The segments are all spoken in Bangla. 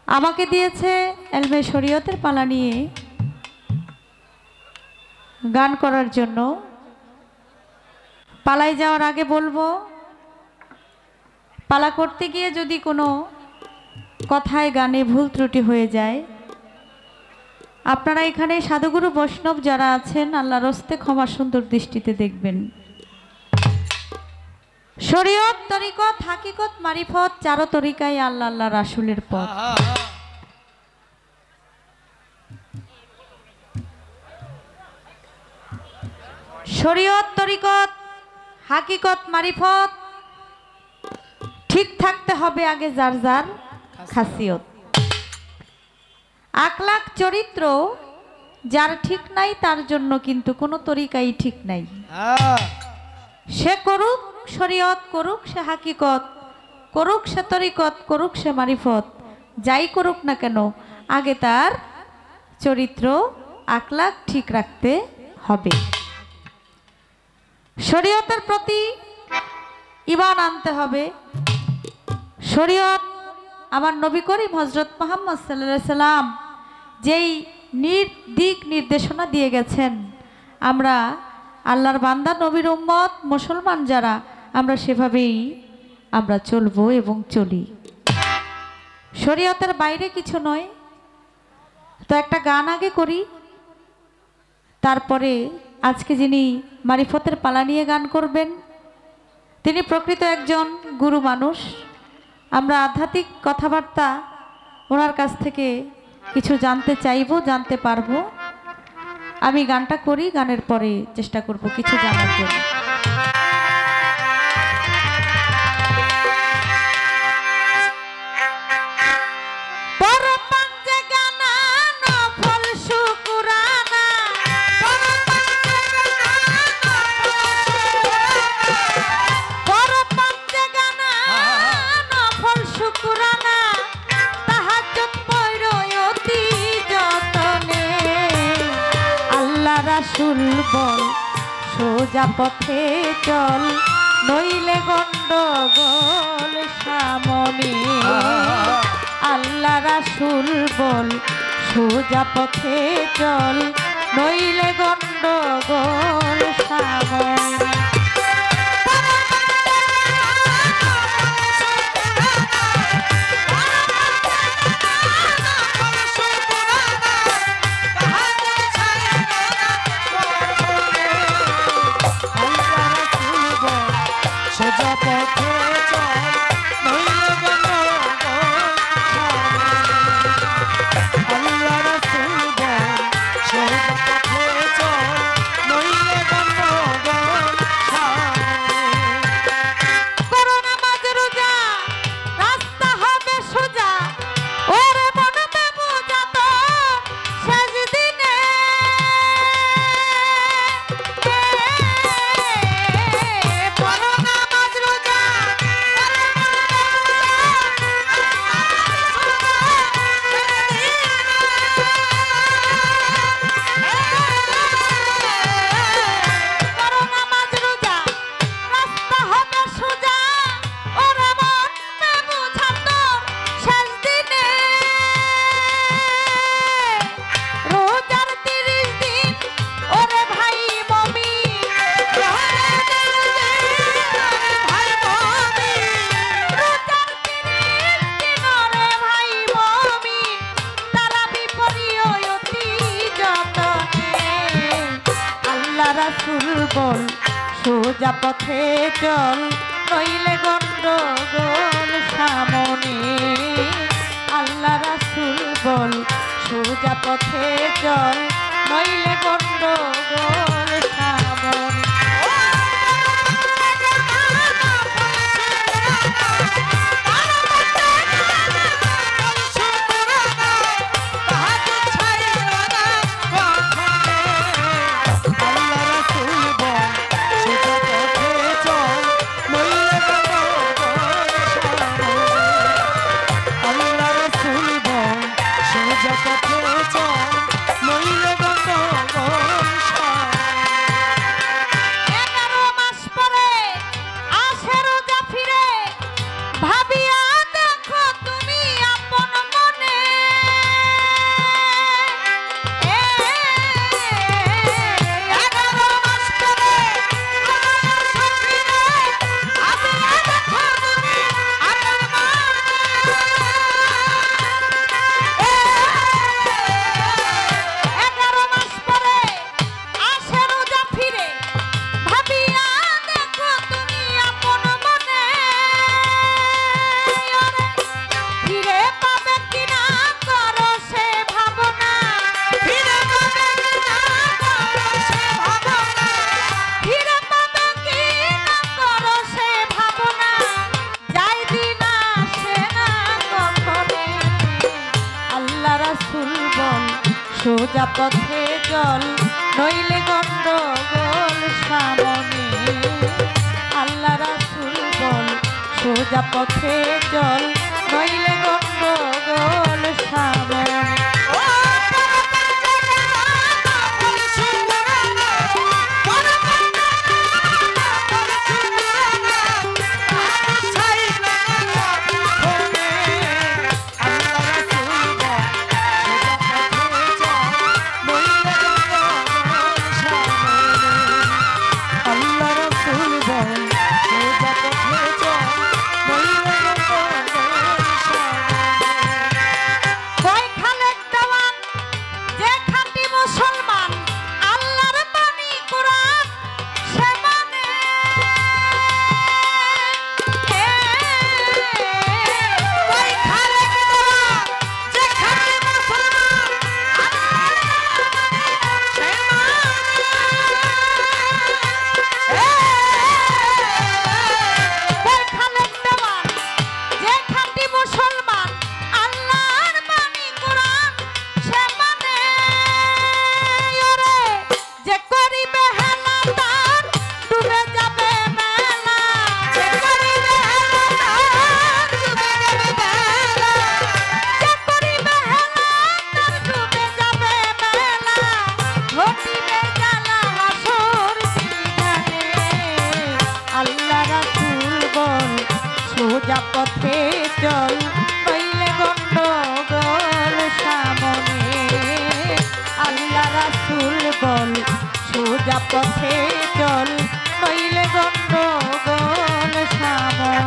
আমাকে দিয়েছে এলমে শরীয়তের পালা নিয়ে গান করার জন্য। পালায় যাওয়ার আগে বলবো, পালা করতে গিয়ে যদি কোনো কথায় গানে ভুল ত্রুটি হয়ে যায়, আপনারা এখানে সাধুগুরু বৈষ্ণব যারা আছেন আল্লাহর হস্তে ক্ষমা সুন্দর দৃষ্টিতে দেখবেন। শরীয়ত, তরিকত, হাকিকত, মারিফত চারো তরিকায় আল্লাহ আল্লাহ রাসূলের পথ। শরীয়ত, তরিকত, হাকিকত, মারিফত ঠিক থাকতে হবে আগে যার যার খাসিয়ত। আখলাক চরিত্র যার ঠিক নাই তার জন্য কিন্তু কোনো তরিকাই ঠিক নাই। সে করুক শরীয়ত, করুক সে হাকিকত, করুক সে তরিকত, করুক সে মারিফত, যাই করুক না কেন আগে তার চরিত্র আখলাক ঠিক রাখতে হবে। শরীয়তের প্রতি ঈমান আনতে হবে। শরীয়ত আমার নবী করিম হযরত মুহাম্মদ সাল্লাল্লাহু আলাইহি সাল্লাম যেই দিক নির্দেশনা দিয়ে গেছেন, আমরা আল্লাহর বান্দা নবীর উম্মত মুসলমান যারা আমরা সেভাবেই আমরা চলবো এবং চলি। শরীয়তের বাইরে কিছু নয়। তো একটা গান আগে করি, তারপরে আজকে যিনি মারিফতের পালা নিয়ে গান করবেন তিনি প্রকৃত একজন গুরু মানুষ। আমরা আধ্যাত্মিক কথাবার্তা ওনার কাছ থেকে কিছু জানতে চাইবো, জানতে পারবো। আমি গানটা করি, গানের পরে চেষ্টা করব কিছু জানার জন্য। রাসূল বল সোজা পথে চল, নইলে গন্ডগোল সামনে। আল্লাহ রাসূল বল সোজা পথে চল, নইলে গন্ডগোল সামনে। রাসূল বল সোজা পথে চল, নইলে গন্ডগোল সামনে। আল্লাহ রাসূল বল সোজা পথে চল, নইলে গন্ডগোল সামনে। নইলে গন্ডগোল সোজা পথে চল নইলে গন্ডগোল সামনে আল্লাহ রাসূল বল সোজা পথে চল নইলে গন্ডগোল সামনে সোজা পথে চল নইলে গন্ডগোল সামনে আল্লাহ রাসূল বল সোজা পথে চল নইলে গন্ডগোল সামনে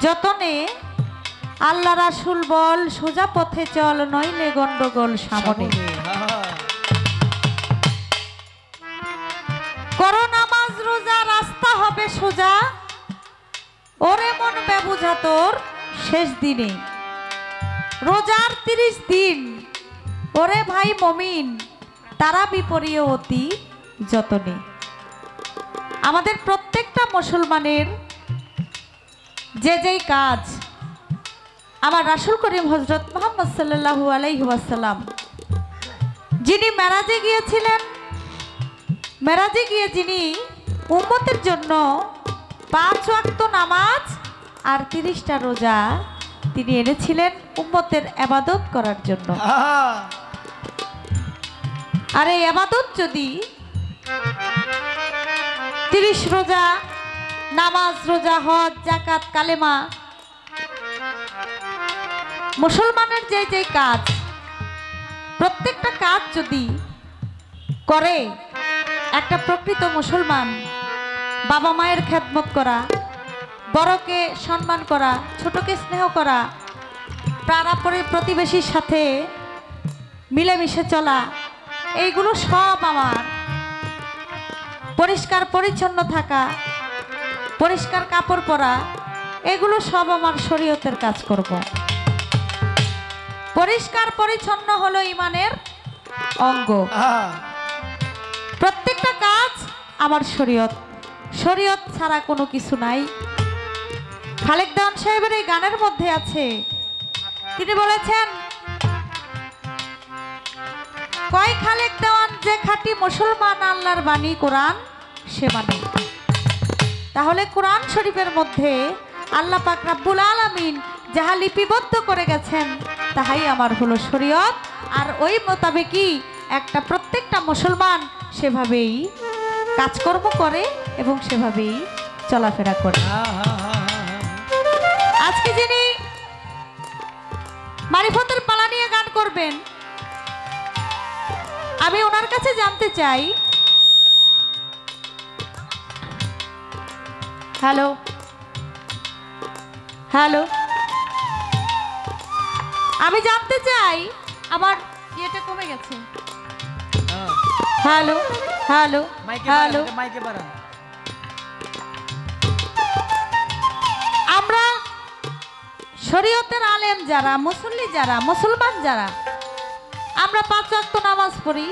যতনে আল্লাহ রাসূল বল সোজা পথে চল নইলে গন্ডগোল সামনে করো নামাজ রোজা রাস্তা হবে সোজা ওরে মন বেবুঝা তোর শেষ দিনে রোজার 30 দিন ওরে ভাই মুমিন তারা বিপরীয় অতি যতনে আমাদের প্রত্যেকটা মুসলমানের যে যেই কাজ আমার রাসূল করিম হযরত মুহাম্মদ সাল্লাল্লাহু আলাইহি ওয়াসাল্লাম যিনি মেরাজে গিয়েছিলেন মেরাজে গিয়ে যিনি উম্মতের জন্য 5 ওয়াক্ত নামাজ আর 30টা রোজা তিনি এনেছিলেন উম্মতের ইবাদত করার জন্য আর এই ইবাদত যদি 30 রোজা নামাজ রোজা হজ যাকাত কালেমা মুসলমানের যে যে কাজ প্রত্যেকটা কাজ যদি করে একটা প্রকৃত মুসলমান বাবা মায়ের খেদমত করা বড়কে সম্মান করা ছোটকে স্নেহ করা পাড়া প্রতিবেশীর সাথে মিলেমিশে চলা এইগুলো সব আমার পরিষ্কার পরিচ্ছন্ন থাকা পরিষ্কার কাপড় পরা এগুলো সব আমার শরীয়তের কাজ করব পরিষ্কার পরিচ্ছন্ন হলো ঈমানের অঙ্গ প্রত্যেকটা কাজ আমার শরীয়ত ছাড়া কোনো কিছু নাই খালেক দেওয়ান সাহেবের এই গানের মধ্যে আছে তিনি বলেছেন কয় খালেক দেওয়ান যে খাঁটি মুসলমান আল্লাহর বাণী কোরআন সে মানে তাহলে কোরআন শরীফের মধ্যে আল্লাহ পাক রব্বুল আলামিন যাহা লিপিবদ্ধ করে গেছেন তাহাই আমার হলো শরীয়ত আর ওই মোতাবেকই একটা প্রত্যেকটা মুসলমান সেভাবেই কাজকর্ম করে এবং সেভাবেই চলাফেরা করে আজকে যিনি মারিফতের পালা নিয়ে গান করবেন আমি ওনার কাছে জানতে চাই হ্যালো হ্যালো, আমি জানতে চাই আমার ইয়েটা কমে গেছে। হ্যালো হ্যালো হ্যালো, আমরা শরীয়তের আলেম যারা, মুসল্লি যারা, মুসলমান যারা, আমরা 5 ওয়াক্ত নামাজ পড়ি,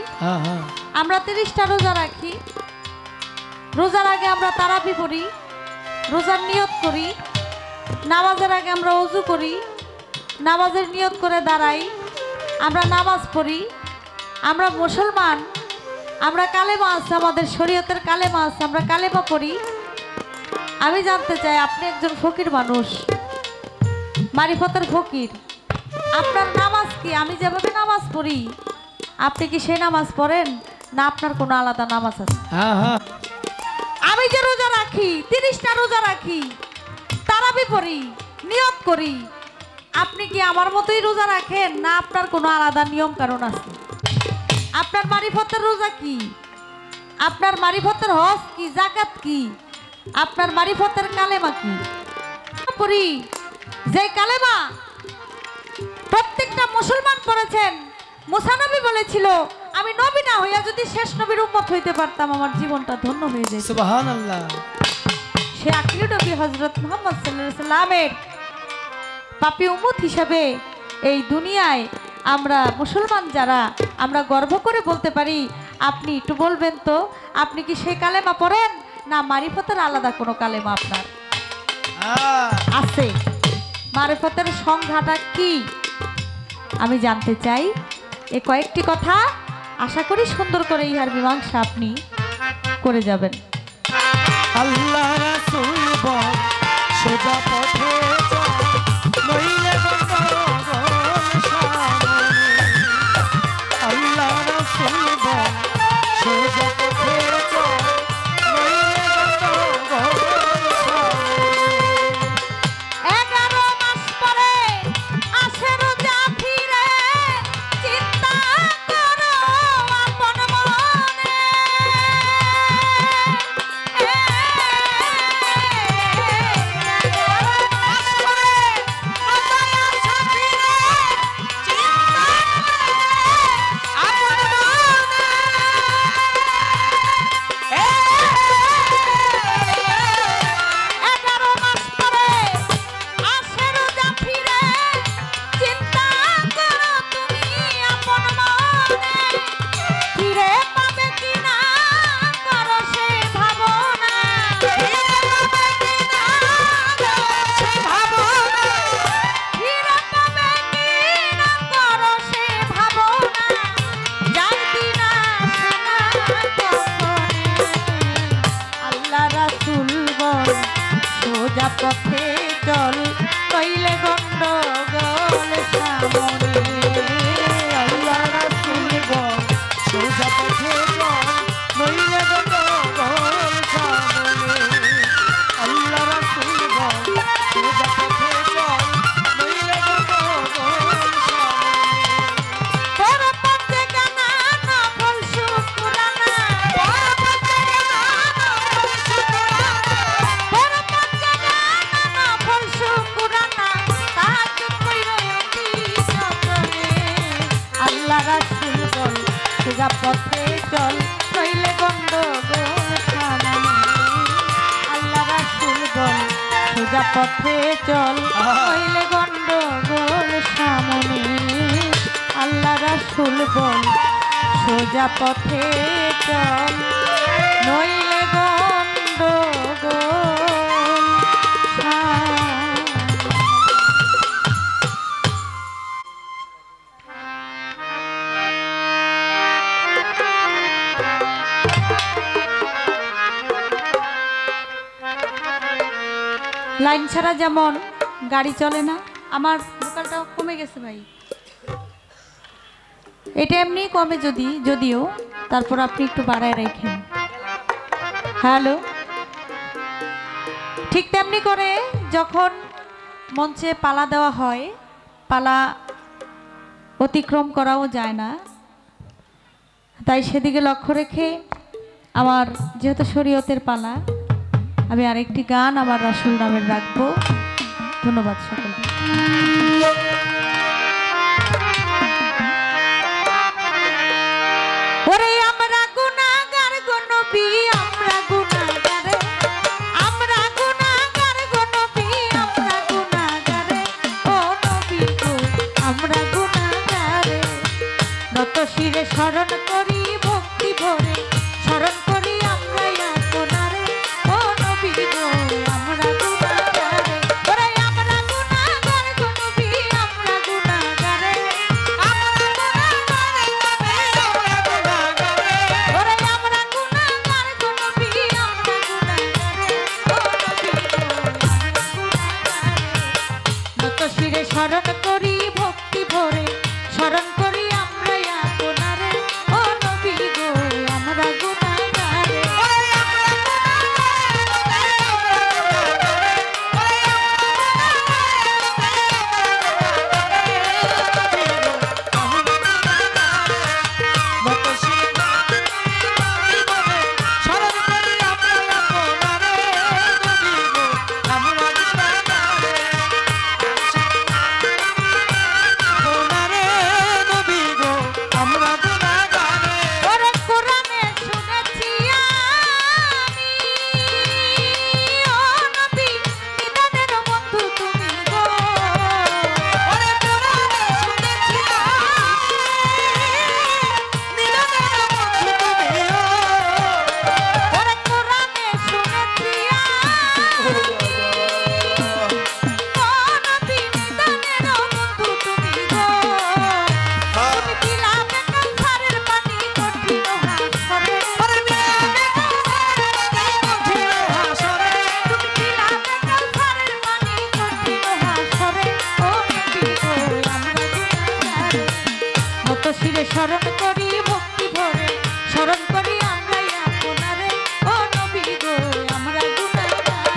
আমরা 30টা রোজা রাখি। রোজার আগে আমরা তারাবি পড়ি, রোজার নিয়ত করি, নামাজের আগে আমরা ওযু করি, নামাজের নিয়ত করে দাঁড়াই, আমরা নামাজ পড়ি, আমরা মুসলমান, আমরা কালেমা আছে, আমাদের শরীয়তের কালেমা আছে, আমরা কালেমা পড়ি। আমি জানতে চাই আপনি একজন ফকির মানুষ, মারিফতের ফকির, আপনার নামাজ কি আমি যেভাবে নামাজ পড়ি আপনি কি সেই নামাজ পড়েন, না আপনার কোনো আলাদা নামাজ আছে? আমি যে রোজা রাখি, 30টা রোজা রাখি, তারাবি পড়ি, নিয়ত করি, আপনি কি আমার মতোই রোজা রাখেন, না আপনার কোনো আলাদা নিয়ম কারণ আছে? আপনার মারিফতের রোজা কি, আপনার মারিফতের হজ কি, যাকাত কি, আপনার মারিফতের কালেমা কি? পড়ি যে কালেমা প্রত্যেকটা মুসলমান পড়েছেন। মুসা নবী বলেছিল, আমি নবী না হইয়া যদি শেষ নবীর উম্মত হইতে পারতাম আমার জীবনটা ধন্য হয়ে যেত। সুবহানাল্লাহ। সে আখিরি নবী হযরত মুহাম্মদ সাল্লাল্লাহু আলাইহি সাল্লামের পাপী উম্মত হিসেবে এই দুনিয়ায় আমরা মুসলমান যারা, আমরা গর্ব করে বলতে পারি। আপনি একটু বলবেন তো, আপনি কি সেই কালেমা পড়েন, না মারিফতের আলাদা কোনো কালেমা আপনার আছে? মারিফতের সংজ্ঞাটা কি আমি জানতে চাই। এই কয়েকটি কথা আশা করি সুন্দর করে ইহার মীমাংসা আপনি করে যাবেন। আল্লাহ রাসূল বল সোজা পথে চল, নইলে গন্ডগোল সামনে। আল্লাহ রাসূল বল সোজা পথে চল, নইলে গন্ডগোল সামনে। 11 মাস পরে আসে রোজা ফিরে, চিন্তা করো আপন মনে। সোজা পথে চল, নইলে গন্ডগোল সামনে। আল্লাহ রাসূল বল সোজা পথে চল, নইলে গন্ডগোল সামনে। লাইন ছাড়া যেমন গাড়ি চলে না, আমার ভোকালটা কমে গেছে ভাই, এটা এমনি কমে যদিও তারপর আপনি একটু বাড়ায় রাখেন। হ্যালো, ঠিক তেমনি করে যখন মঞ্চে পালা দেওয়া হয়, পালা অতিক্রম করাও যায় না, তাই সেদিকে লক্ষ্য রেখে আমার যেহেতু শরীয়তের পালা, আমি আরেকটি গান আমার রাসূল নামের রাখবো। ধন্যবাদ সকলকে। ওরে আমরা গুনাহগার গো নবী, আমরা গুনাহগার, আমরা গুনাহগার গো নবী, আমরা গুনাহগার, ও নবী গো আমরা গুনাহগার। নত শিরে শরণ করি ভক্তি ভরে, শরণ করি আমরা আপনারে, ও নবী গো আমরা গুনাহগার। ওরে আমরা গুনাহগার গো নবী, আমরা গুনাহগার, আমরা শিরে শরণ করি ভক্তি ভরে, শরণ করি আমরা আপনারে, ও নবী গো আমরা গুনাহগার। শিরে শরণ করি ভক্তি ভরে, শরণ করি আমরা আপনারে, ও নবী গো আমরা গুনাহগার।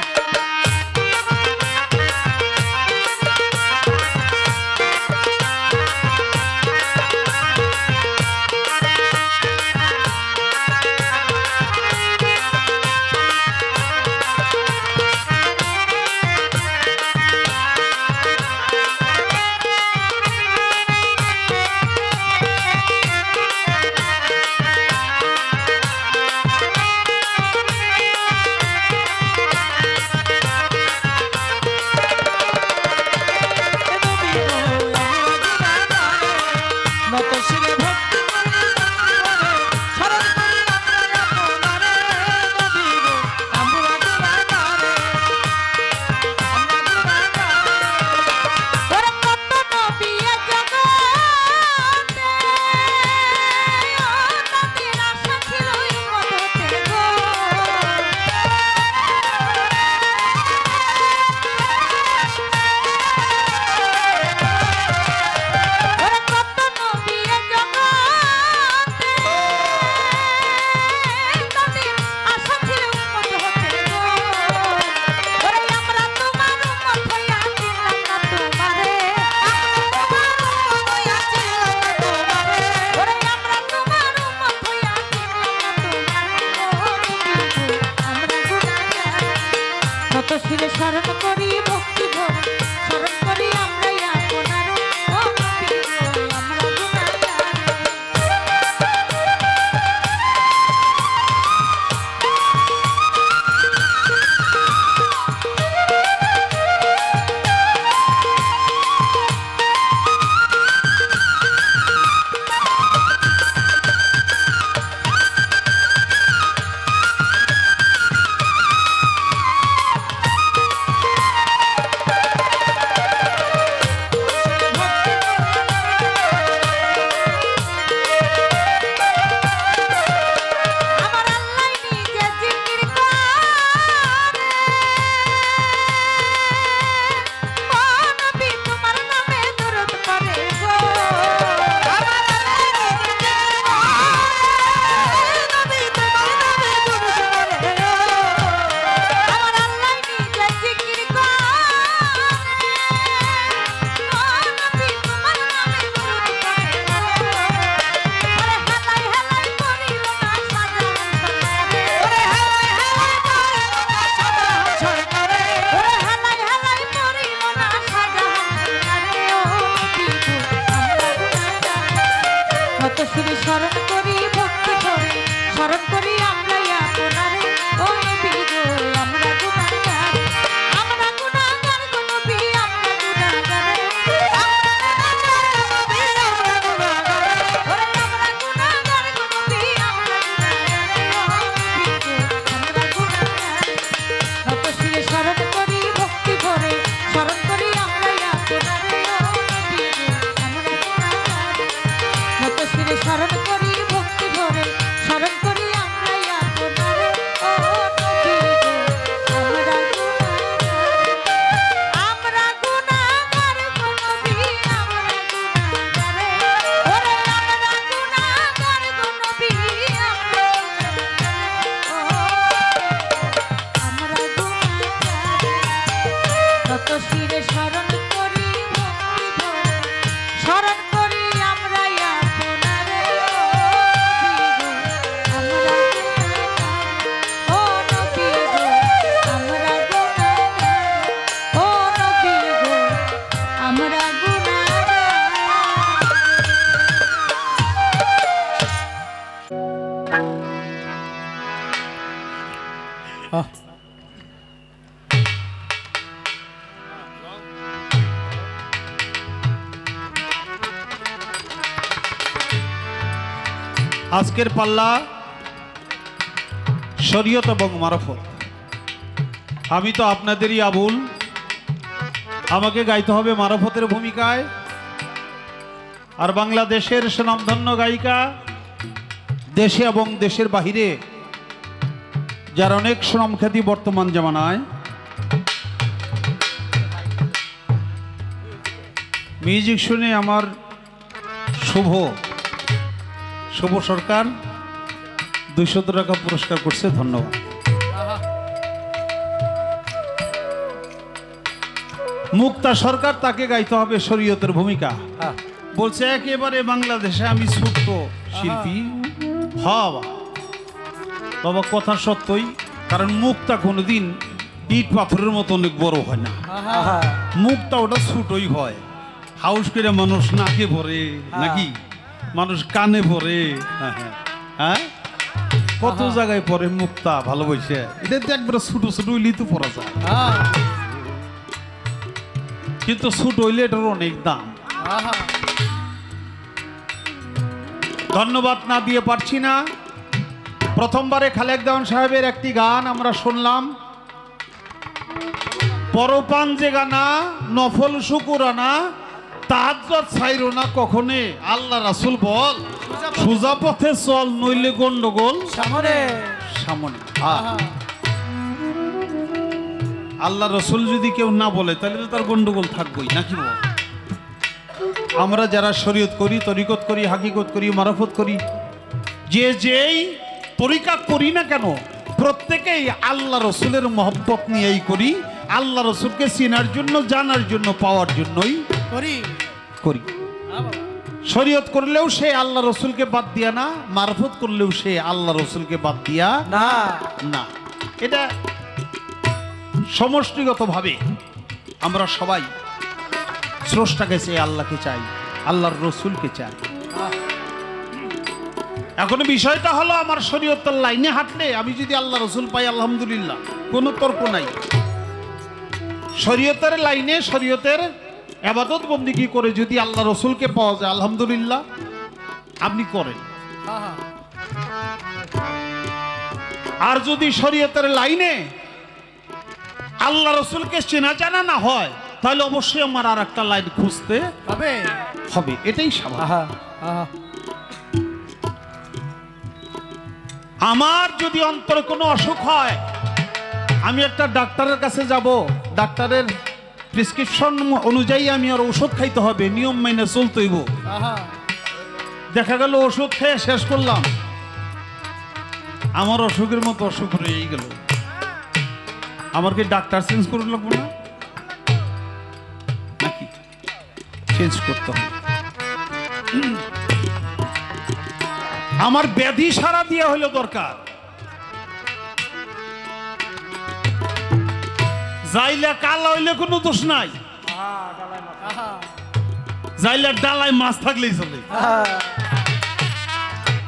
শিরে শরণ করি ভক্তি ভরে, শরণ করি আমরা আপনারে, ও নবী গো আমরা গুনাহগার। আজকের পাল্লা শরীয়ত এবং মারফত। আমি তো আপনাদেরই আবুল, আমাকে গাইতে হবে মারফতের ভূমিকায়। আর বাংলাদেশের সুনামধন্য গায়িকা, দেশে এবং দেশের বাহিরে যার অনেক সুনাম খ্যাতি বর্তমান জামানায়, মিউজিক শুনে আমার শুভ সরকার 200 টাকা পুরস্কার করছে, ধন্যবাদ। মুক্তা সরকার, তাকে গাইতে হবে শরীয়তের ভূমিকা। বলছে একেবারে বাংলাদেশে আমি ছোট্ট শিল্পী। বাবা কথা সত্যই, কারণ মুক্তা কোনোদিন ইট পাথরের মতো অনেক বড় হয় না। মুক্তা ওটা ছোটই হয়। হাউস করে মানুষ নাকে পড়ে নাকি, মানুষ কানে পড়ে, হ্যাঁ কত জায়গায় পড়ে মুক্তা ভালোবাসে। এটা তো একবার ছোট ছোট হইলেই তো পড়া যায়, কিন্তু ছোট হইলে এটার অনেক দাম। ধন্যবাদ না দিয়ে পারছি না। প্রথমবারে খালেক দেওয়ান সাহেবের একটি গান আমরা শুনলাম, পরপান যে গানা নফল শুকুরানা তাহাজ্জুদ ছাইরো না কখনে। আল্লাহ রাসূল বল সোজা পথে চল, নইলে গন্ডগোল সামনে সামনে। আল্লাহ রসুল যদি কেউ না বলে তাহলে তো তার গন্ডগোল থাকবেই নাকি বল। আমরা যারা শরীয়ত করি, তরিকত করি, হাকিকত করি, মারফত করি, যে যেই তরিকা করি না কেন, প্রত্যেকেই আল্লাহ রসুলের মহব্বত নিয়েই করি। আল্লাহ রসুলকে চেনার জন্য, জানার জন্য, পাওয়ার জন্যই করি। শরীয়ত করলেও সে আল্লাহ রসুলকে বাদ দিয়া না, মারফত করলেও সে আল্লাহ রসুলকে বাদ দিয়া না। এটা সমষ্টিগতভাবে আমরা সবাই স্রষ্টাকে চাই, আল্লাহকে চাই, আল্লাহর রসুলকে চাই। এখন বিষয়টা হলো, আমার শরীয়তের লাইনে হাঁটলে আমি যদি আল্লাহ রসুল পাই আলহামদুলিল্লাহ, কোনো তর্ক নাই। শরীয়তের লাইনে, শরীয়তের ইবাদত বন্দেগী করে যদি আল্লাহ রসুলকে পাওয়া যায় আলহামদুলিল্লাহ, আপনি করেন। আর যদি শরীয়তের লাইনে আল্লাহ রসুলকে চেনা জানা না হয়, তাহলে অবশ্যই আমার আর একটা লাইন খুঁজতে হবে, এটাই স্বাভাবিক। আমার যদি অন্তরে কোনো অসুখ হয়, আমি একটা ডাক্তারের কাছে যাব, ডাক্তারের প্রেসক্রিপশন অনুযায়ী আমি আর ওষুধ খাইতে হবে, নিয়ম মেনে চলতে হইব। দেখা গেল ওষুধ খেয়ে শেষ করলাম, আমার অসুখের মতো অসুখ হয়েই গেল। আমার কি ডাক্তার চেঞ্জ করে লাগবো না নাকি? চেঞ্জ করতে হবে। আমার ব্যাধি সারা দিয়া হইল দরকার। যাইলে কালা হইলে কোনো দোষ নাই, যাইলে ডালায় মাছ থাকলেই চলে।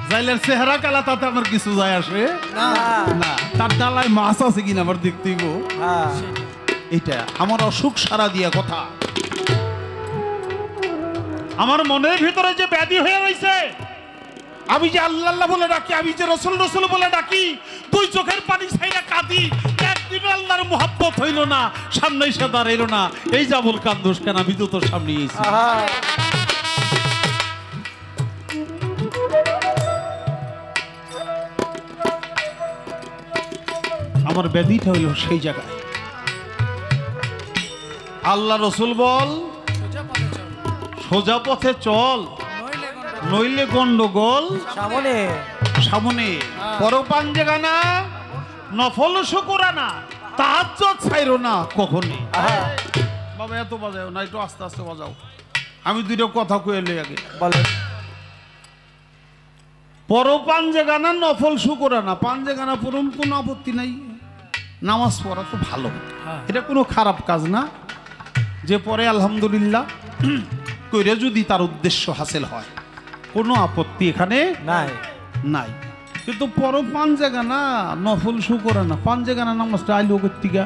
যাইলের চেহারা কালা, তাতে আমার কিছু যায় আসে না, তার ডালায় মাছ আছে কিনা আমার দেখতে গো। এটা আমার অসুখ সারা দিয়া কথা। আমার মনের ভিতরে যে ব্যাধি হয়ে রয়েছে, আমি যে আল্লাহ আল্লাহ বলে ডাকি, আমি যে রসুল রসুল বলে ডাকি, দুই চোখের পানি ছাইরা কাঁদি, একদিন আল্লাহর মুহাব্বত হইল না, সামনে এসে দাঁড়াইল না। এই যাবল কান্দোস কেন? আমি তো তোর সামনে এসেছি। আমার ব্যাধিটা হইল সেই জায়গায়। আল্লাহ রসুল বল সোজা পথে চল, নইলে গন্ডগোল সামনে। পরপান যে গানা নফল শুকুরানা তাহাজ্জুদ ছাইরো না কখনই। বাবা এত বাজাও না, একটু আস্তে আস্তে বাজাও। আমি দুইটা কথা কয়ে লই আগে বলেন। পরপান যে গানা নফল শুকুরানা, পান যে গানা পড়ুন কোনো আপত্তি নাই, নামাজ পড়া তো ভালো, এটা কোনো খারাপ কাজ না। যে পরে আলহামদুলিল্লাহ কইরা যদি তার উদ্দেশ্য হাসিল হয়, কোনো আপত্তি এখানে নাই। কিন্তু পর পাঁচ জায়গা না নফল শু করে না, পাঁচ জায়গা না নামাজটা আইলো কর্তিকা।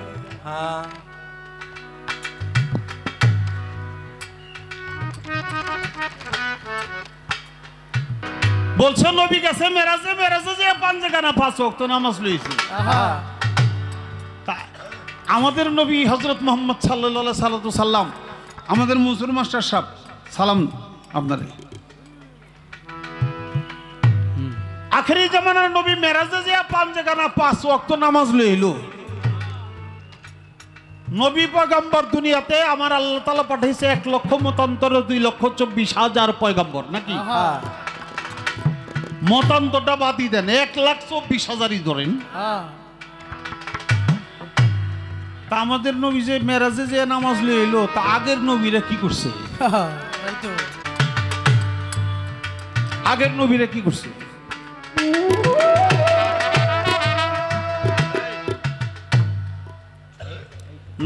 বলছো নবী গেছে মেরাজে, মেরাজে যে পাঁচ জায়গা না পাঁচ ওয়াক্ত নামাজ লইছে। আমাদের নবী হযরত মুহাম্মদ সাল্লাল্লাহু সাল্লাম, আমাদের মনসুর মাস্টার সাহেব সালাম আপনারে। আখেরি জামানার নবী মেরাজে যে পাঁচ জায়গা না পাঁচ ওয়াক্ত নামাজ লইলো। নবী পয়গম্বর দুনিয়াতে আমার আল্লাহ তাআলা পাঠাইছে 1 লক্ষ মতান্তরে 2,24,000 পয়গম্বর নাকি? মতান্তরটা বাদই দেন, 1,24,000ই ধরেন। তা আমাদের নবী যে মেরাজে যে নামাজ লইলো, তা আগের নবীরা কি করছে? আগের নবীরা কি করছে?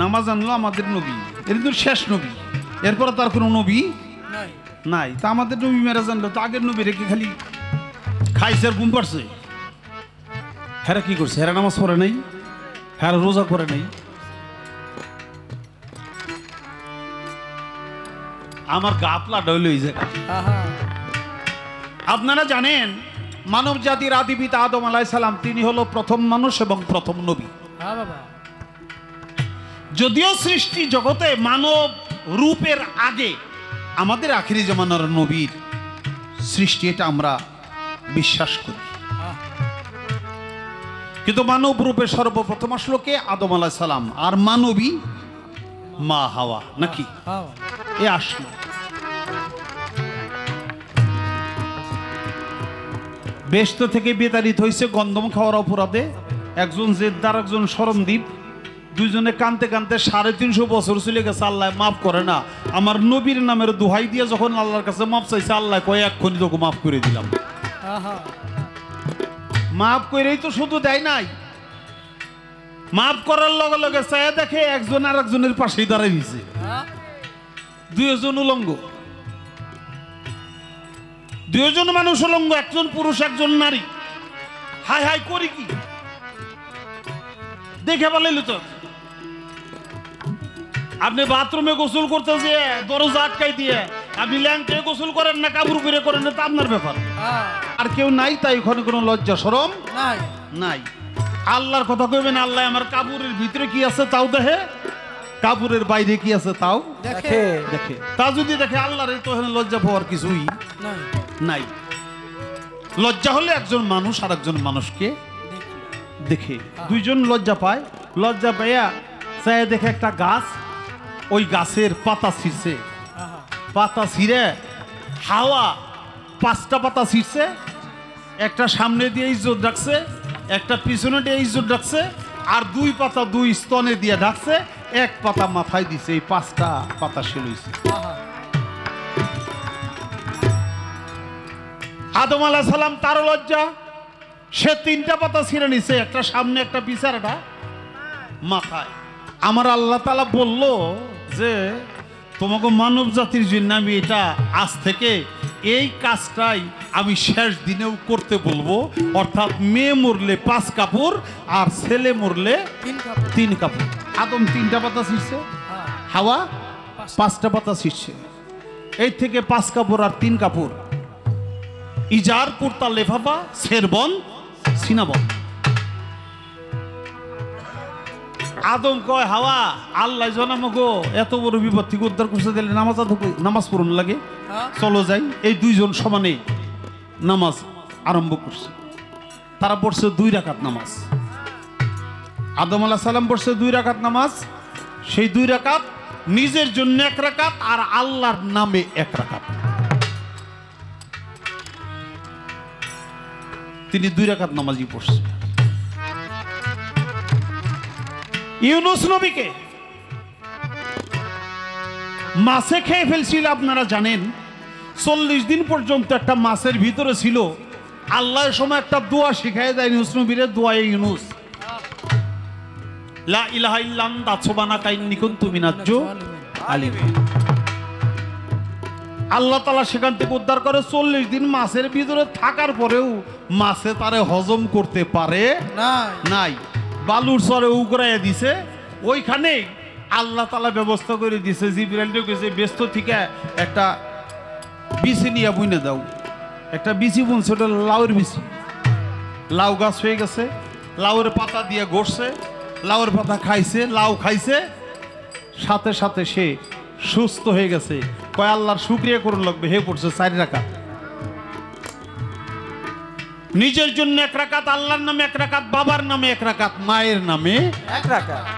নামাজ আনলো আমাদের নবী, এর তো শেষ নবী, এরপরে তার কোনো নবী নাই। তা আমাদের নবী মেরাজ আনলো, তো আগের নবী রেখে খালি খাইছে আর ঘুম পাড়ছে। হ্যাঁ কি করছে? হ্যাঁ নামাজ পড়ে নাই, হ্যাঁ রোজা করে নাই। আমার গাপলা ডইল এই জায়গা। আপনারা জানেন মানব জাতির আদি পিতা আদম আলাইহিস সালাম, তিনি হলো প্রথম মানুষ এবং প্রথম নবী। যদিও সৃষ্টি জগতে মানব রূপের আগে আমাদের আখিরি জামানার নবীর সৃষ্টি, এটা আমরা বিশ্বাস করি। কিন্তু মানব রূপে সর্বপ্রথম আসলো কে? আদম আলাইহিস সালাম, আর মানবী মা হাওয়া নাকি? এ আসলো। বেহেশত থেকে বিতাড়িত হয়েছে গন্ধম খাওয়ার অপরাধে। একজন জেদ্দার, একজন শরণদ্বীপ, দুইজনে কানতে কানতে 350 বছর চলে গেছে, আল্লাহ মাফ করে না। আমার নবীর নামের দোহাই দিয়ে যখন আল্লাহর কাছে মাফ চাইছে, আল্লাহ কয় এক্ষুনি তোকে মাফ করে দিলাম। মাফ করেই তো শুধু দেয় নাই, মাফ করার লগে লগে চায় দেখে একজন আর একজনের পাশেই দাঁড়াই দিছে, দুইজন উলঙ্গ, দুইজন মানুষ উলঙ্গ, একজন পুরুষ একজন নারী। হাই হাই করি কি দেখে বলেন তো, আপনি বাথরুমে গোসল করতে যে দরজা আটকাই দিয়ে আপনি ল্যাংটে গোসল করেন না কাপড় করে করেন না, তা আপনার ব্যাপার। আর কেউ নাই, তাই ওখানে কোনো লজ্জা শরম নাই। আল্লাহর কথা কইবেন, আল্লাহ আমার কাপড়ের ভিতরে কি আছে তাও দেখে, কাপড়ের বাইরে কি আছে তাও দেখে। তা যদি দেখে আল্লাহর, তো লজ্জা পাওয়ার কিছুই নাই। লজ্জা হলে একজন মানুষ আর একজন মানুষকে দেখে, দুইজন লজ্জা পায়। লজ্জা পাইয়া চায় দেখে একটা গাছ, ওই গাছের পাতা ছিঁড়ছে, পাতা ছিঁড়ে হাওয়া 5টা পাতা ছিঁড়ছে, একটা সামনে দিয়ে ইজ্জত রাখছে, একটা পিছনে দিয়ে ইজ্জত রাখছে, আর 2 পাতা 2 স্তনে দিয়ে ঢাকছে, 1 পাতা মাথায় দিছে। এই 5টা পাতা শেল হইছে। আদম আলাইহিস সালাম তার লজ্জা, সে 3টা পাতা ছিঁড়ে নিছে, একটা সামনে একটা পিছনে একটা মাথায়। আমার আল্লাহ তাআলা বলল যে তোমাকে মানব জাতির জন্য আমি এটা আজ থেকে এই কাজটাই আমি শেষ দিনেও করতে বলবো, অর্থাৎ মেয়ে মরলে 5 কাপড় আর ছেলে মরলে 3 কাপড়। আদম 3টা পাতা ছিঁড়ছে, হাওয়া 5টা পাতা ছিঁড়ছে। এই থেকে 5 কাপড় আর 3 কাপড়, ইজার কুর্তা লেফাফা শেরবন সিনাবন। আদম কয় হাওয়া, আল্লাহ জানামো গো, এত বড় বিপদ থেকে উদ্ধার করতে দিলে নামাজ পড়ুন লাগে, চলো যাই। এই 2জন সমানে নামাজ আরম্ভ করছে। তারা পড়ছে 2 রাকাত নামাজ। আদম আলাইহিস সালাম পড়ছে 2 রাকাত নামাজ। সেই 2 রাকাত নিজের জন্য 1 রাকাত আর আল্লাহর নামে 1 রাকাত। তিনি 2 রাকাত নামাজই পড়ছে। ইউনুস নবীকে মাছে খেয়ে ফেলছিল, আপনারা জানেন। 40 দিন পর্যন্ত একটা মাছের ভিতরে ছিল। আল্লাহর সময় একটা দোয়া শিখায় দেয় ইউনুস নবীরে, দোয়ায়ে ইউনুস, লা ইলাহা ইল্লা আনতা সুবহানাকা ইন্নী কুনতু মিনাজ জালিমিন। আল্লাহ তাআলা সেখান থেকে উদ্ধার করে। 40 দিন মাছের ভিতরে থাকার পরেও মাছে তারে হজম করতে পারে নাই, বালুর চরে উগরাইয়া দিছে। ওইখানে আল্লাহ তাআলা ব্যবস্থা করে দিছে, জিবরাইল কইছে ব্যস্ত থেকে একটা বিচি নিয়ে বুনে দাও। একটা বিচি বুনছে, ওটা লাউয়ের বিচি। লাউ গাছ হয়ে গেছে, লাউয়ের পাতা দিয়ে গড়ছে, লাউয়ের পাতা খাইছে, লাউ খাইছে, সাথে সাথে সে সুস্থ হয়ে গেছে। কয় আল্লাহর শুকরিয়া করুন লাগবে। হে পড়ছে 4 রাকাত, নিজের জন্য 1 রাকাত, আল্লাহর নামে 1 রাকাত, বাবার নামে 1 রাকাত, মায়ের নামে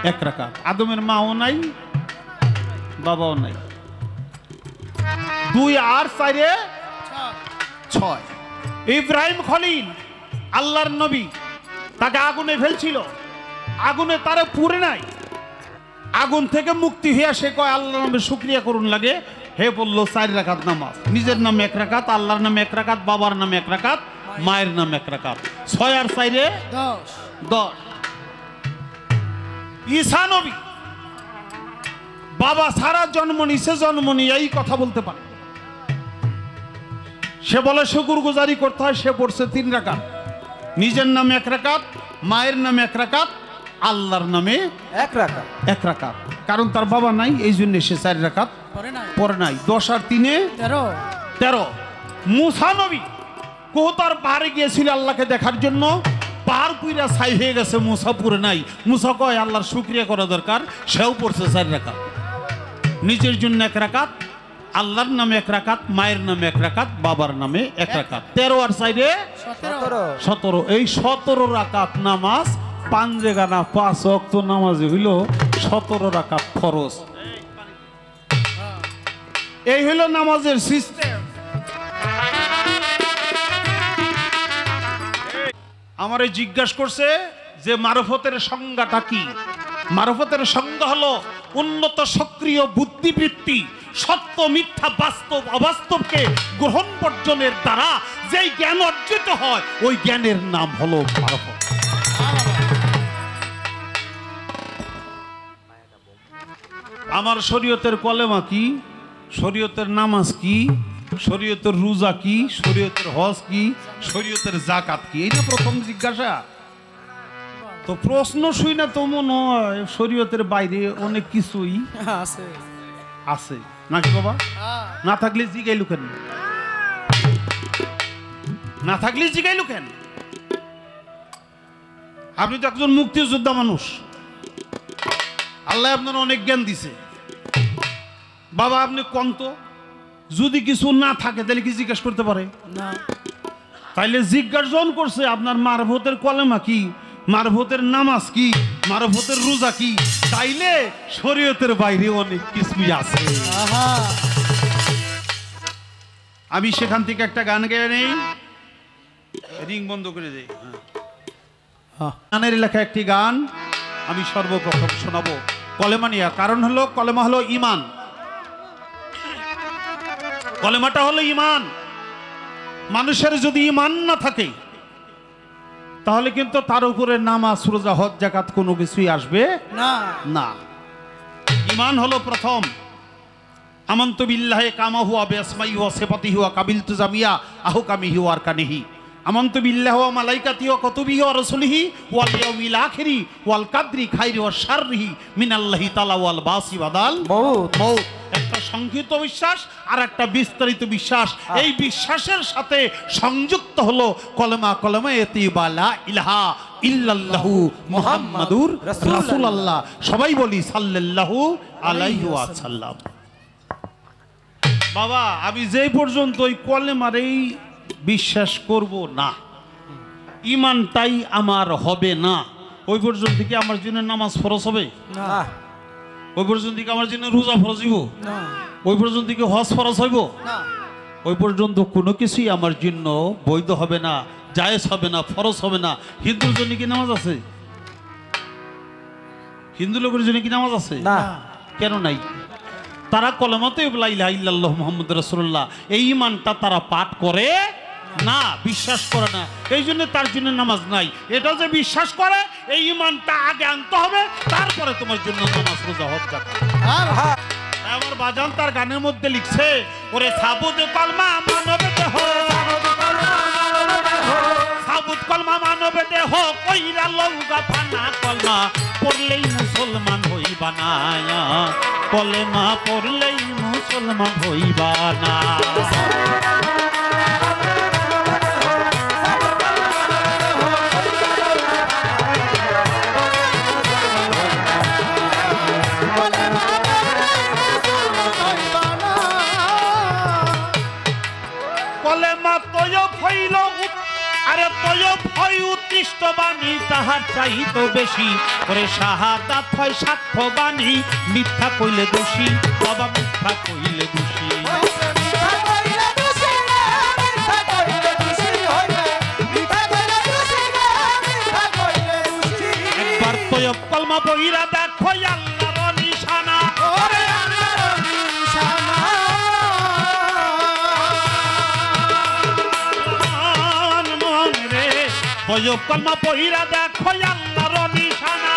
1 রাকাত। আদমের মাও নাই, বাবাও নাই। 2 আর 4 6। ইব্রাহিম খলিল আল্লাহর নবী, তাকে আগুনে ফেলছিল, আগুনে তারে পুড়ে নাই, আগুন থেকে মুক্তি হইয়া সে কয় আল্লাহর নামে শুকরিয়া করুন লাগে। হে বলল 4 রাকাত নামাজ, নিজের নামে 1 রাকাত, আল্লাহর নামে 1 রাকাত, বাবার নামে 1 রাকাত, মায়ের নামে 1 রাকাত। 6 আর 4 10। ঈসা নবী বাবা সারা জন্ম নিছে, জন্ম নিয়ে এই কথা বলতে পারে। সে বলে শুকরগুজারি করতে হয়। সে পড়ছে 3 রাকাত, নিজের নামে 1 রাকাত, মায়ের নামে 1 রাকাত, আল্লাহর নামে 1 রাকাত। কারণ তার বাবা নাই, এই জন্য সে 4 রাকাত পড়ে নাই। 10 আর 3 13। মুসা নবী কোহতার পাহাড়ে গিয়েছিল আল্লাহকে দেখার জন্য, পাহাড় পুইরা ছাই হয়ে গেছে, মুসা পুরে নাই। মুসা কয় আল্লাহর শুকরিয়া করা দরকার, সেও পড়ছে 4 রাকাত, নিজের জন্য 1 রাকাত, আল্লাহর নামে 1 রাকাত, মায়ের নামে 1 রাকাত, বাবার নামে 1 রাকাত। 13 আর 4 17। এই 17 রাকাত নামাজ পাঞ্জেগানা 5 ওয়াক্ত নামাজে হইল 17 রাকাত ফরজ। এই হইল নামাজের সিস্টেম। আমারে জিজ্ঞাসা করছে যে মারফতের সংজ্ঞাটা কি? মারফতের সংজ্ঞা হলো উন্নত সক্রিয় বুদ্ধিবৃত্তি, সত্য মিথ্যা বাস্তব অবাস্তবকে গ্রহণ বর্জনের দ্বারা যেই জ্ঞান অর্জিত হয়, ওই জ্ঞানের নাম হলো মারফত। আমার শরীয়তের কলেমা কি, শরীয়তের নামাজ কি, শরীয়তের রোজা কি, শরীয়তের হজ কি, শরীয়তের যাকাত কি, এইটা প্রথম জিজ্ঞাসা। তো প্রশ্ন শুই না তো মনে হয় শরীয়তের বাইরে অনেক কিছুই আছে নাকি বাবা? না থাকলে জিগাইলু কেন? না থাকলে জিগাইলু কেন? আপনি তো একজন মুক্তিযোদ্ধা মানুষ, আল্লাহ আপনার অনেক জ্ঞান দিছে। বাবা আপনি কন্ত যদি কিছু না থাকে তাহলে কি জিজ্ঞেস করতে পারে না? তাইলে জিজ্ঞাসা করছে আপনার মারফতের কলেমা কি, মারফতের নামাজ কি, মারফতের রোজা কি, তাইলে শরীয়তের বাইরে অনেক কিছুই আছে। আমি সেখান থেকে একটা গান গেয়ে নেই, রিং বন্ধ করে দেই। গানের লেখা একটি গান আমি সর্বপ্রথম শোনাবো কলেমা নিয়ে। কারণ হলো কলেমা হলো ঈমান, কলেমাটা হলো ঈমান। মানুষের যদি ঈমান না থাকে তাহলে কিন্তু তার উপরে নামাজ রোজা হজ যাকাত কোনো কিছুই আসবে না। ঈমান হলো প্রথম। আমানতু বিল্লাহি কামাহু ওয়া বিআসমাইহি ওয়া সিফাতিহি ওয়া কাবিলতু জামিয়া আহকামিহি ওয়া আরকানিহি। আমানতু বিল্লাহি ওয়া মালাইকাতিহি ওয়া কুতুবিহি ওয়া রাসূলিহি ওয়াল ইয়াউমিল আখিরি ওয়াল কাদরি খাইরি ওয়া শাররিহি মিনাল্লাহি তাআলা ওয়াল বাসি বাদাল মউত। একটা সংক্ষিপ্ত বিশ্বাস আর একটা বিস্তারিত বিশ্বাস। এই বিশ্বাসের সাথে সংযুক্ত হলো কলেমা, কলেমা ইতিবা লা ইলাহা ইল্লাল্লাহু মুহাম্মাদুর রাসূলুল্লাহ। সবাই বলি সাল্লাল্লাহু আলাইহি ওয়াসাল্লাম। বাবা আমি যেই পর্যন্ত ওই কলেমার এই বিশ্বাস করব না, ঈমানটাই আমার হবে না, ওই পর্যন্ত কি আমার জন্য নামাজ ফরজ হবে না? ওই পর্যন্ত কি আমার জন্য রোজা ফরজ হইব না? ওই পর্যন্ত কি হজ ফরজ হইব না? ওই পর্যন্ত কোনো কিছুই আমার জন্য বৈধ হবে না, জায়েজ হবে না, ফরজ হবে না। হিন্দুর জন্য কি নামাজ আছে? হিন্দু লোকের জন্য কি নামাজ আছে না? কেন নাই? তারা কলেমাতে লা ইলাহা ইল্লাল্লাহু মুহাম্মাদুর রাসূলুল্লাহ এই ঈমানটা তারা পাঠ করে না, বিশ্বাস করে না, এই জন্য তার জন্য নামাজ নাই। এটা যে বিশ্বাস করে এই ঈমানটা আগে আনতে হবে, তারপরে তোমার জন্য নামাজ রোজা হজ যাকাত। আমার বাজান তার গানের মধ্যে লিখছে, ওরে সাবুত কলমা মানব দেহ, সাবুত কলমা মানব দেহ, কইরা লৌগা ফানা কলমা পড়লেই মুসলমান হইবা না, কলেমা পড়লেই মুসলমান হইবা না। কলেমা তয়ব হইল, আরে তয়ব হয় উৎকৃষ্ট বাণী, তাহার চাইতো বেশি, ওরে শাহাদাত হয় সাক্ষ্য বাণী, মিথ্যা কইলে দোষী, বাবা মিথ্যা কইলে দোষী। একবার তয়ব কলমা বইরা দেখো আল্লাহর নিশানা, তয়ব কলমা বইরা দেখো আল্লাহর নিশানা,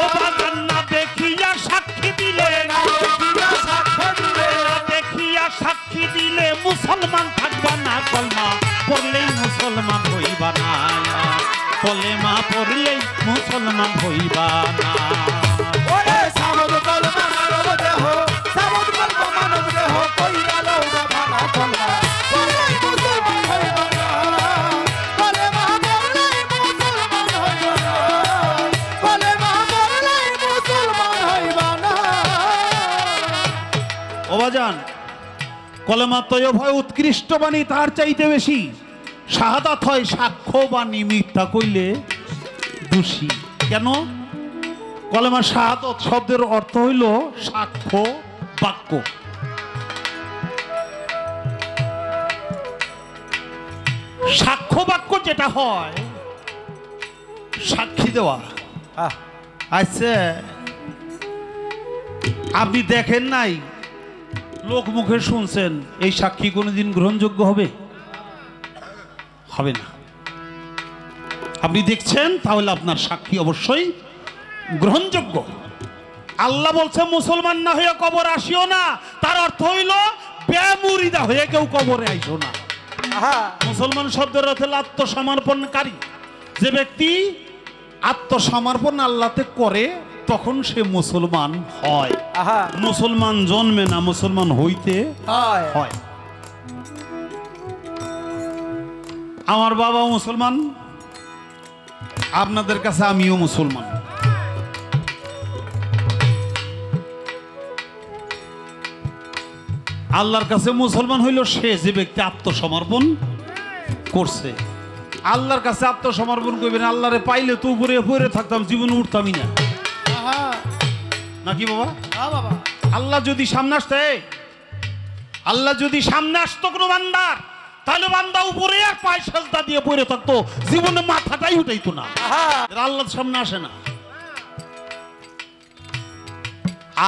ও বাজান না দেখিয়া সাক্ষী দিলে, দেখিয়া সাক্ষী দিলে মুসলমান থাকবা না, কলমা পড়লেই মুসলমান হইবা না, কলেমা পড়লেই মুসলমান হইবা না। ওবাজান কলেমা তয়ব হয় উৎকৃষ্ট বাণী, তার চাইতে বেশি, শাহাদাত হয় সাক্ষ্য বাণী, মিথ্যা কইলে দোষী। কেন? কলেমা শাহাদাত শব্দের অর্থ হইল সাক্ষ্য বাক্য। সাক্ষ্য বাক্য যেটা হয়, সাক্ষী দেওয়া। আচ্ছা, আপনি দেখেন নাই, লোক মুখে শুনছেন, এই সাক্ষী কোনোদিন গ্রহণযোগ্য হবে? হবে না। আপনি দেখছেন, তাহলে আপনার সাক্ষী অবশ্যই গ্রহণযোগ্য। আল্লাহ বলছে মুসলমান না হয়ে কবর আসিও না, তার অর্থ হইল বেমুরিদা হয়ে কেউ কবরে আইসো না। মুসলমান শব্দের অর্থ হল আত্মসমর্পণকারী। যে ব্যক্তি আত্মসমর্পণ আল্লাহতে করে, তখন সে মুসলমান হয়। মুসলমান জন্মে না, মুসলমান হইতে হয়। আমার বাবা মুসলমান, আপনাদের কাছে আমিও মুসলমান। আল্লাহর কাছে মুসলমান হইল সে যে ব্যক্তি আত্মসমর্পণ করছে। আল্লাহর কাছে আত্মসমর্পণ করবেন, আল্লাহরে পাইলে তো উপরে পড়ে থাকতাম, জীবনে উঠতামই না, নাকি বাবা? আল্লাহ যদি সামনে আসতে, আল্লাহ যদি সামনে আসতো কোনো বান্দার, তাহলে বান্দা উপরে আর পায়ে সাজদা দিয়ে পড়ে থাকতো, জীবনে মাথাটাই উঠাইতো না। আল্লাহর সামনে আসে না।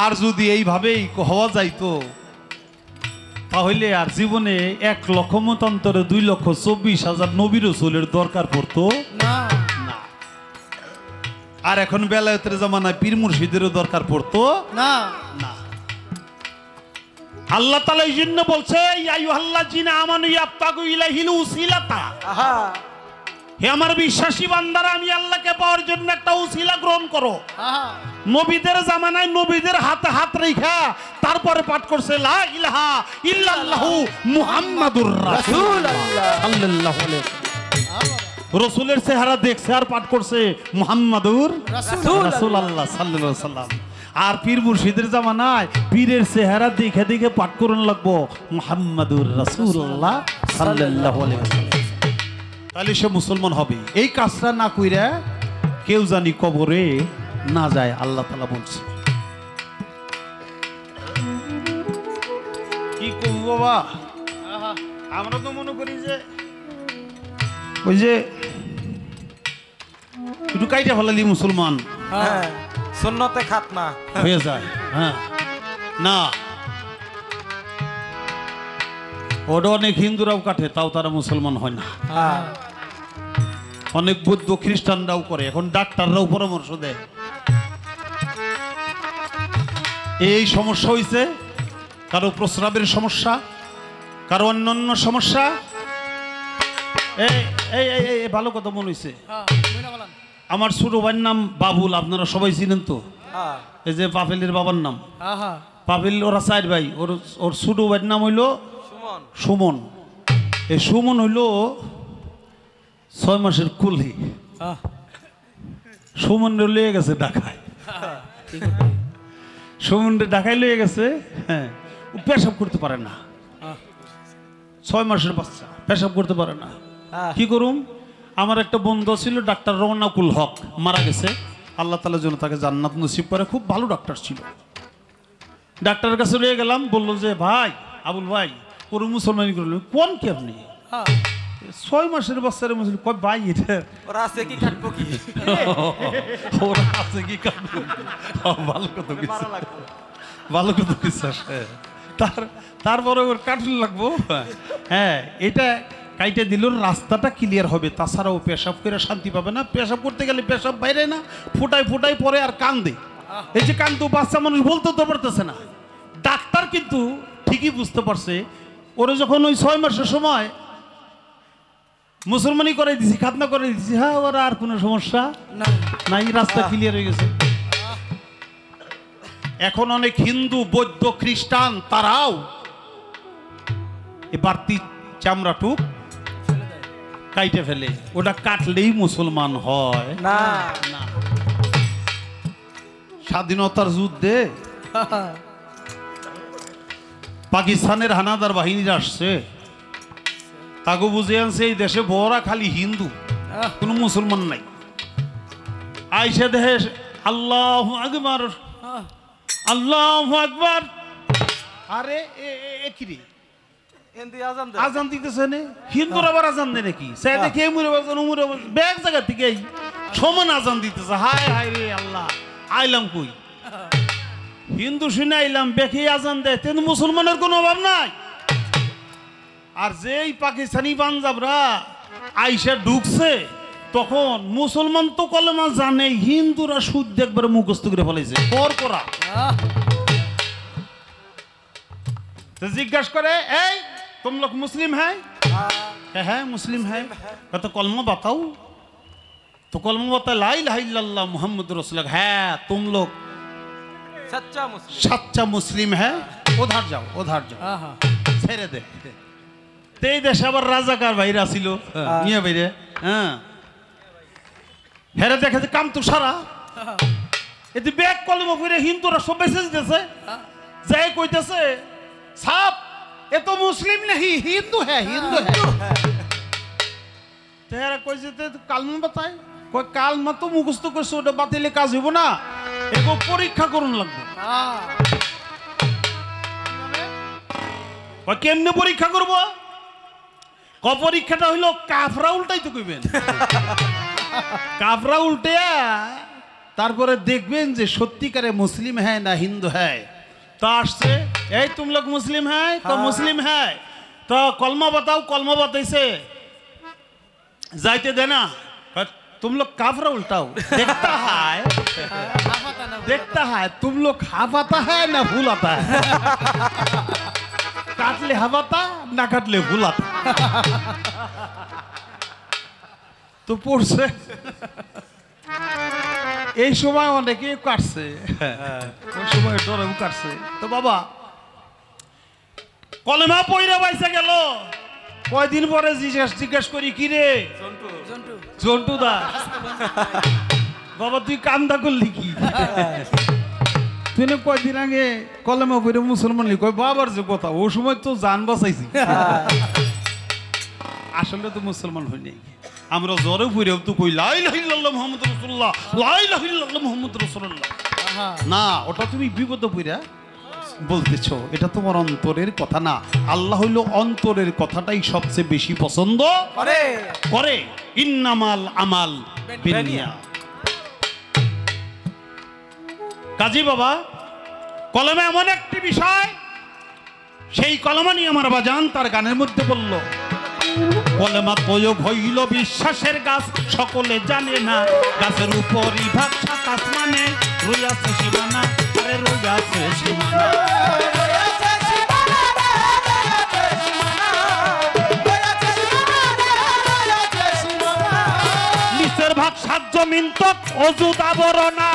আর যদি এইভাবেই হওয়া যাইতো, তাহলে আর জীবনে 1,00,000 মতান্তরে 2,24,000 নবী রাসূলের দরকার পড়তো না। আর এখন বেলায়েতের জামানায় পীর মুর্শিদেরও দরকার পড়তো না। আল্লাহ তাআলা এই জন্য বলছে, ইয়া আইয়ুহাল্লাযিনা আমানু ইয়াবতাগু ইলাইহিল উসিলাতা, হে আমার বিশ্বাসী বান্দারা, আমি আল্লাহকে পাওয়ার জন্য একটা উসিলা গ্রহণ করো। নবীদের জামানায় নবীদের হাতে হাত রেখা তারপরে পাঠ করছে লা ইলাহা ইল্লাল্লাহু মুহাম্মাদুর রাসূলুল্লাহ সাল্লাল্লাহু আলাইহি ওয়াসাল্লাম। রাসূলের চেহারা দেখছে আর পাঠ করছে মুহাম্মাদুর রাসূলুল্লাহ সাল্লাল্লাহু আলাইহি ওয়াসাল্লাম। আর পীর মুর্শিদের জামানায় পীরের চেহারা দেখে দেখে পাঠ করুন লাগবো মুহাম্মাদুর রাসূলুল্লাহ সাল্লাল্লাহু আলাইহি ওয়াসাল্লাম, তাহলে সে মুসলমান হবে। এই কাজটা না কইরা কেউ জানি কবরে না যায়, আল্লাহ তাআলা বলছে। কি কব বাবা, আমরা তো মনে করি যে ওই যে একটু কাইটা ফেলালি মুসলমান সুন্নতে খাতনা হয়ে যায়। হ্যাঁ, না, ওটা অনেক হিন্দুরাও কাটে, তাও তারা মুসলমান হয় না। অনেক বৌদ্ধ খ্রিস্টানরাও করে, এখন ডাক্তাররাও পরামর্শ দেয় এই সমস্যা হয়েছে, কারো প্রস্রাবের সমস্যা, কারো অন্যান্য সমস্যা। এই এই এই এই ভালো কথা মনে হয়েছে। আমার ছোট ভাইয়ের নাম বাবুল, আপনারা সবাই চিনেন তো? হ্যাঁ এই যে পাফেলের বাবার নাম পাফেল, ওরা 4 ভাই। ওর ছোট ভাইয়ের নাম হইল সুমন। সুমন। এই সুমন হইল 6 মাসের কুলি। সুমন লয়ে গেছে ঢাকায়, সুমন ঢাকায় লয়ে গেছে। হ্যাঁ, ও পেশাব করতে পারে না, 6 মাসের বাচ্চা, পেশাব করতে পারে না। কি করুম? আমার একটা বন্ধু ছিল ডাক্তার রওনাকুল হক, মারা গেছে। আল্লাহ তাআলা যেন তাকে জান্নাত নসিব করে। খুব ভালো ডাক্তার ছিল। ডাক্তারের কাছে রয়ে গেলাম, বললো যে ভাই আবুল ভাই ওর মুসলমানি করলেন কোন কি আপনি? 6 মাসের বাচ্চারে মুসলিম কয় ভাই এটা ওরা আছে কি কাটবো কি? ওরা আছে কি কাটবো? ভালো কথা কইছে, ভালো কথা কইছে। তারপরে ওর কাটুন লাগবো। হ্যাঁ, এটা কাইটে দিল, রাস্তাটা ক্লিয়ার হবে। তাছাড়াও পেশাব করে শান্তি পাবে না। পেশাব করতে গেলে পেশাব বাইরে না, ফুটাই ফুটাই পরে আর কান্দে। এই যে কান্দু, বাচ্চা মানুষ বলতে তো পারতেছে না। ডাক্তার কিন্তু ঠিকই বুঝতে পারছে। ওরা যখন ওই 6 মাসের সময় মুসলমানি করে দিছি, খাতনা করে দিছি, হ্যাঁ ওরা আর কোনো সমস্যা নাই, রাস্তা ক্লিয়ার হয়ে গেছে। এখন অনেক হিন্দু, বৌদ্ধ, খ্রিস্টান তারাও এই বাড়তি চামড়াটুক কাইটে ফেলে। ওটা কাটলেই মুসলমান হয় না। না। স্বাধীনতার যুদ্ধে পাকিস্তানের হানাদার বাহিনীরা আসছে, তাকে বুঝে আনছে এই দেশে বড়া খালি হিন্দু, কোনো মুসলমান নাই। আইসা দেহে আল্লাহু আকবার, আল্লাহু আকবার। আরে কি রে এন্দি আজান দে। আজান দিতেছে না? হিন্দুর আবার আজান দেয় নাকি? সে দেখে মুরে বাজান উমরে বাজান ব্যাগ জায়গা থেকে সমান আজান দিতেছে। হায় হায় রে আল্লাহ, আইলাম কই? হিন্দু শুনে আইলাম, বেখে আজান দেয়। তেন মুসলমানের কোনো অভাব নাই। আর যেই পাকিস্তানি পাঞ্জাবরা আইসা ঢুকছে, তখন মুসলমান তো কলেমা জানে, হিন্দুরা শুদ্ধ একবার মুখস্থ করে ফেলেছে পর করা। জিজ্ঞাসা করে, এই तुम लोग मुस्लिम है? है मुस्लिम है। कहते कलमा बताओ। तो कलमा बता ला इलाहा इल्लल्लाह मुहम्मद रसूलुल्लाह। है तुम लोग सच्चा मुस्लिम है, उधर जाओ उधर जाओ, ছেড়ে দে। এই দেশে আবার রাজাকার ভাইরা ছিল, নিয়ে বাইরে। হ্যাঁ, হেরে দেখে কাম তো সারা এতে ব্যাগ কলমা করে হিন্দুরা সব বেঁচে দিতেছে। যাই কইতেছে সাপ এ তো মুসলিম नहीं হিন্দু है, হিন্দু है। তেরা কইছে তো কালমা বাতায়, কই কালমা তো মুখস্থ করছে, ওটা বাতিলে কাজ হইব না, এগো পরীক্ষা করুন লাগবে। কই কেমনে পরীক্ষা করব? ক পরীক্ষাটা হইলো কাফরা উল্টাই তো কইবেন। কাফরা উল্টে তারপরে দেখবেন যে সত্যিকারে মুসলিম है না হিন্দু है। तो আসছে, এই तुम लोग मुस्लिम है? तो मुस्लिम है। तो कलमा बताओ, कलमा बताइसे जाइते देना। तुम लोग काफरा उल्टाओ। देखता है तुम लोग हाफाता है ना भूलाता है। काटले हाफाता ना काटले भूलाता। तो পড়ছে এই সময় অনেকে কাটছে, ওই সময় ডরেও কাটছে। তো বাবা কলেমা পয়রা বাইসা গেল, কয়দিন পরে জিজ্ঞেস করি কি রে জন্টু দা, বাবা তুই কান্দা করলি কি? তুই না কয়দিন আগে কলেমা পয়রা মুসলমান লি। কয় বাবার যে কথা, ও সময় তো জান বাঁচাইছি, আসলে তো মুসলমান হইনি। আমরা জ্বরে পড়েও তো কই লা ইলাহা ইল্লাল্লাহ মুহাম্মাদুর রাসূলুল্লাহ, লা ইলাহা ইল্লাল্লাহ মুহাম্মাদুর রাসূলুল্লাহ। না, ওটা তুমি বিপদে পড়া বলতেছো, এটা তোমার অন্তরের কথা না। আল্লাহ হইল অন্তরের কথাটাই সবচেয়ে বেশি পছন্দ করে। ইন্নামাল আমাল বিন্নিয়াত। কাজী বাবা কলমে এমন একটি বিষয়, সেই কলমা নিয়ে আমার বাজান তার গানের মধ্যে বলল, কলেমা প্রয়োগ হইল বিশ্বাসের গাছ, সকলে জানে না গাছের উপরই ভাবছা কাজ মানে রইয়াছে সীমানা। আরে রইয়াছে সীমানা নিচের ভাগ সাত জমিন তো অজুদ আবরণা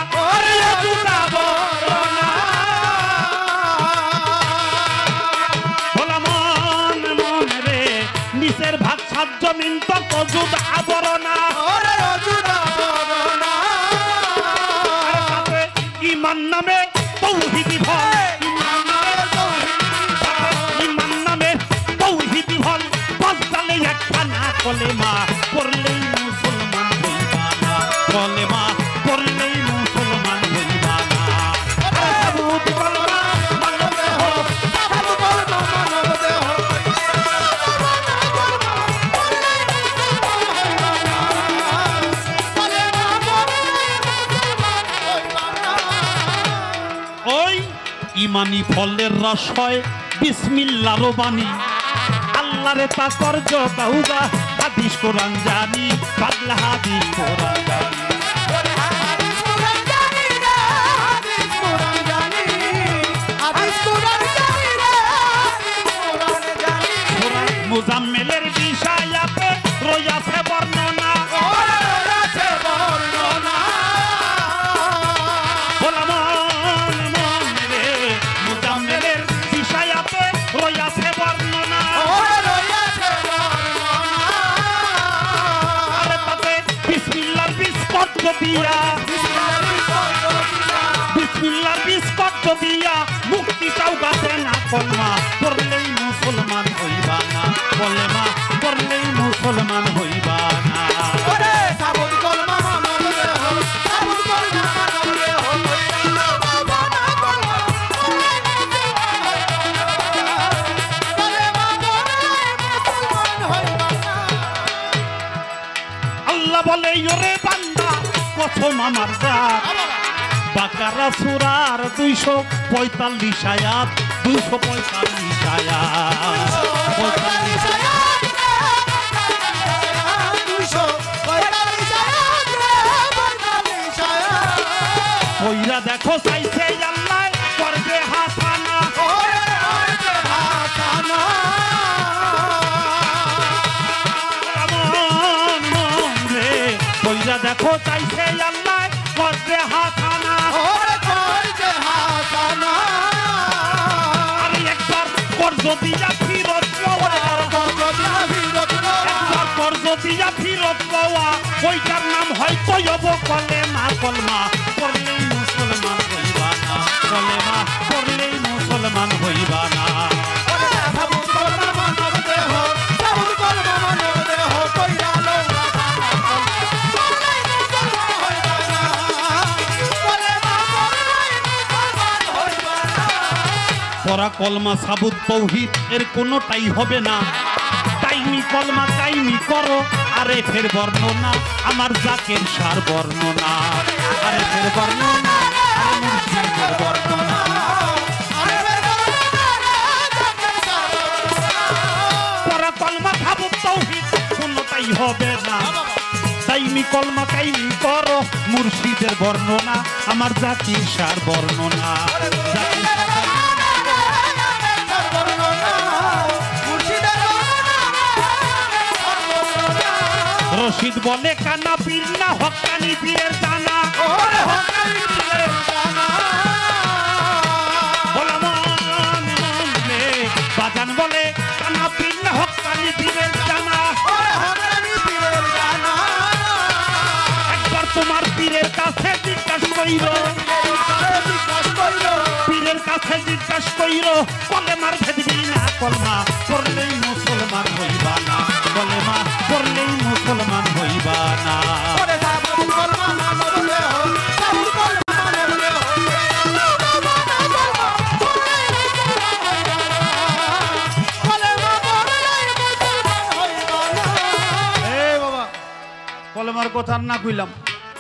ভোলা মন মন রে নিচের ভাগ সাত জমিন তো অজুদ আবরণা ইমান নামে তৌহিদি ফল ইমান নামে তৌহিদি ফল বজদালে একটা না কলেমা পড়লেই মুসলমান হইবা না কলেমা পড়লেই মুসলমান হইবা না সাবুত কলমা মানবে হো সাবুত কলমা মানবে হো ওই ইমানি ফলের রস হয় বিসমিল্লাহর বাণী আল্লাহরে তাকর্য কাহুগা হাদিস কোরআন জানি পাগলা হাদিস কোরআন জানি মুজাম্মেলের বিষয়াতে রয়াছে বর্ণনা মুজাম্মেলের বিষয়াতে রয়াছে বর্ণনা আরে তাতে বিসমিল্লাহর বিস্কট দিয়া বিসমিল্লাহর বিস্কট দিয়া মুক্তি চাও গাছে না কলমা পড়লেই মুসলমান হইবা না কলেমা পড়লেই মুসলমান হইবা না আল্লাহ বলে ওরে বান্দা কসম আমার জাত বাকারা সূরার 245 আয়াত 245 আয়াত ওইরা দেখো চাইছে আল্লাহ করবে হাসানা ওইরা দেখো চাইছে আল্লাহ করবে হাসানা আরে একবার কর্জ দিয়া ফিরত একবার কর্জ দিয়া ফিরত পাওয়া ওইটার নাম হয়তো কলেমা কলমা পড়লেই মুসলমান হইবা না কলেমা পড়লেই মুসলমান হইবা না পড়া কলমা সাবুত তৌহিদ এর কোনোটাই হবে না টাইমি কলমা টাইমি করো আরে ফের বর্ণনা আমার জাকের সার বর্ণনা আরে ফের বর্ণনা আরে মুর্শিদের বর্ণনা পড়া কলমা সাবুত তৌহিদ কোনোটাই হবে না টাইমি কলমা টাইমি করো মুর্শিদের বর্ণনা আমার জাকির সার বর্ণনা রশিদ বলে কানা পীর না হক্কানি পীরের জানা বাজান বলে কানা পীর না হক্কানি পীরের জানা একবার তোমার পীরের কাছে জিজ্ঞাসা কইর পীরের কাছে জিজ্ঞাসা কইর কলেমার ভেদবি না কলমা পড়লেই মুসলমান হইবা না কলেমা পড়লেই মুসলমান হইবা না কলেমার কথা না কইলাম